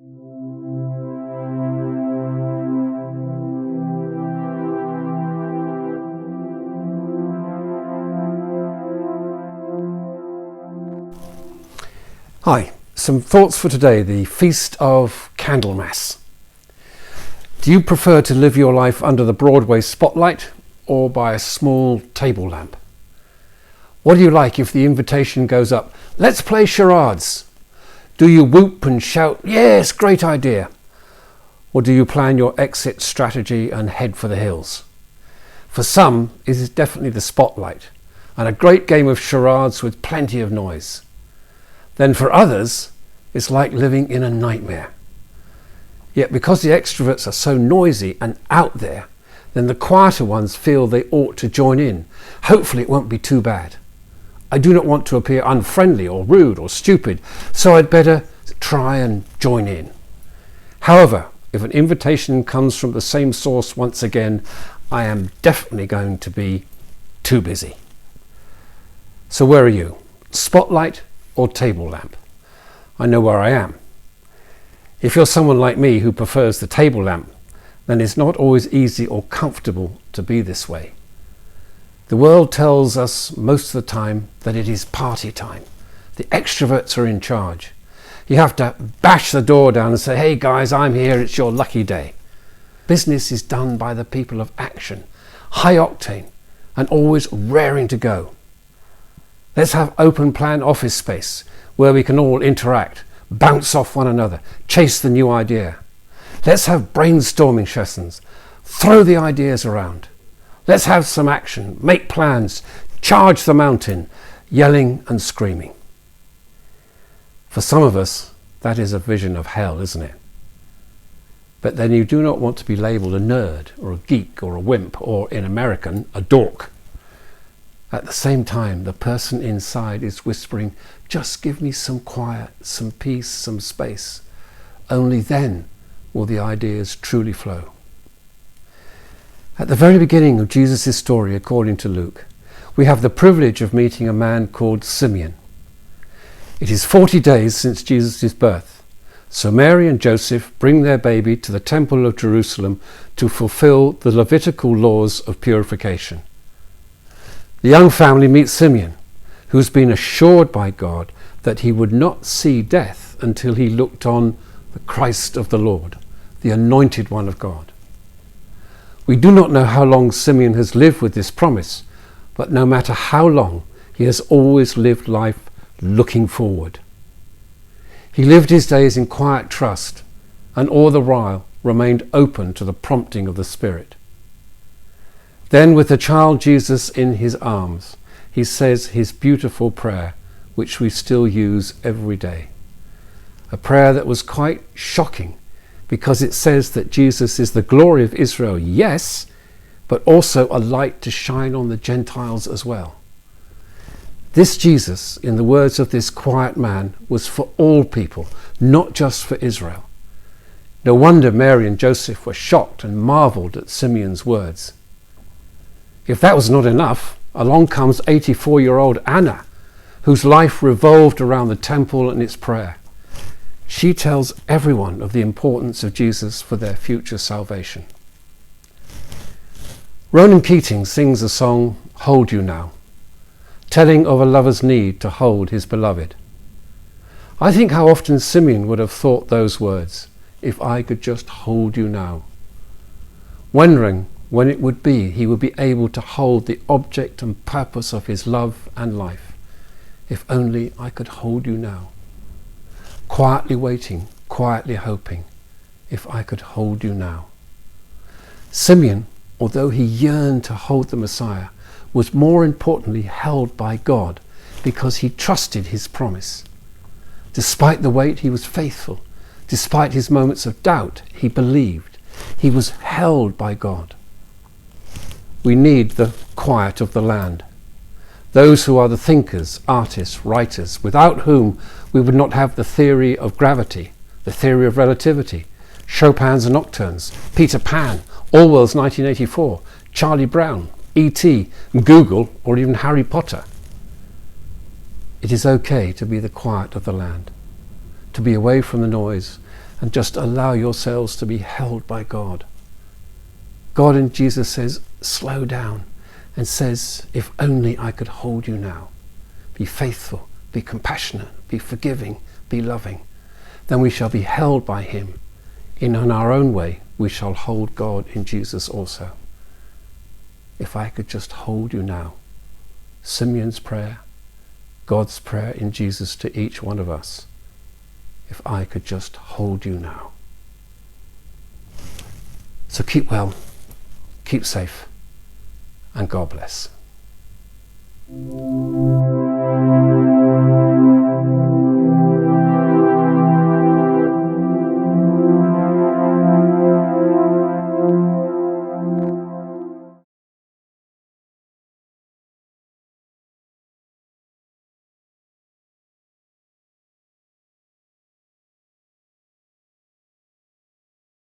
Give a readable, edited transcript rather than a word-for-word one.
Hi, some thoughts for today, the Feast of Candlemas. Do you prefer to live your life under the Broadway spotlight or by a small table lamp? What do you like if the invitation goes up, let's play charades? Do you whoop and shout, yes, great idea? Or do you plan your exit strategy and head for the hills? For some, it is definitely the spotlight and a great game of charades with plenty of noise. Then for others, it's like living in a nightmare. Yet because the extroverts are so noisy and out there, then the quieter ones feel they ought to join in. Hopefully it won't be too bad. I do not want to appear unfriendly or rude or stupid, so I'd better try and join in. However, if an invitation comes from the same source once again, I am definitely going to be too busy. So where are you? Spotlight or table lamp? I know where I am. If you're someone like me who prefers the table lamp, then it's not always easy or comfortable to be this way. The world tells us most of the time that it is party time. The extroverts are in charge. You have to bash the door down and say, hey guys, I'm here, it's your lucky day. Business is done by the people of action, high octane, and always raring to go. Let's have open plan office space where we can all interact, bounce off one another, chase the new idea. Let's have brainstorming sessions, throw the ideas around. Let's have some action, make plans, charge the mountain, yelling and screaming. For some of us, that is a vision of hell, isn't it? But then you do not want to be labelled a nerd or a geek or a wimp or, in American, a dork. At the same time, the person inside is whispering, just give me some quiet, some peace, some space. Only then will the ideas truly flow. At the very beginning of Jesus' story, according to Luke, we have the privilege of meeting a man called Simeon. It is 40 days since Jesus' birth, so Mary and Joseph bring their baby to the temple of Jerusalem to fulfill the Levitical laws of purification. The young family meets Simeon, who has been assured by God that he would not see death until he looked on the Christ of the Lord, the anointed one of God. We do not know how long Simeon has lived with this promise, but no matter how long, he has always lived life looking forward. He lived his days in quiet trust and all the while remained open to the prompting of the Spirit. Then, with the child Jesus in his arms, he says his beautiful prayer, which we still use every day. A prayer that was quite shocking because it says that Jesus is the glory of Israel, yes, but also a light to shine on the Gentiles as well. This Jesus, in the words of this quiet man, was for all people, not just for Israel. No wonder Mary and Joseph were shocked and marveled at Simeon's words. If that was not enough, along comes 84-year-old Anna, whose life revolved around the temple and its prayer. She tells everyone of the importance of Jesus for their future salvation. Ronan Keating sings the song, Hold You Now, telling of a lover's need to hold his beloved. I think how often Simeon would have thought those words, if I could just hold you now, wondering when it would be he would be able to hold the object and purpose of his love and life. If only I could hold you now. Quietly waiting, quietly hoping, if I could hold you now. Simeon, although he yearned to hold the Messiah, was more importantly held by God because he trusted his promise. Despite the wait, he was faithful. Despite his moments of doubt, he believed. He was held by God. We need the quiet of the land. Those who are the thinkers, artists, writers, without whom we would not have the theory of gravity, the theory of relativity, Chopin's Nocturnes, Peter Pan, Orwell's 1984, Charlie Brown, E.T., Google, or even Harry Potter. It is okay to be the quiet of the land, to be away from the noise and just allow yourselves to be held by God. God in Jesus says, slow down, and says, if only I could hold you now. Be faithful, be compassionate, be forgiving, be loving. Then we shall be held by him. In our own way, we shall hold God in Jesus also. If I could just hold you now. Simeon's prayer, God's prayer in Jesus to each one of us. If I could just hold you now. So keep well, keep safe, and God bless.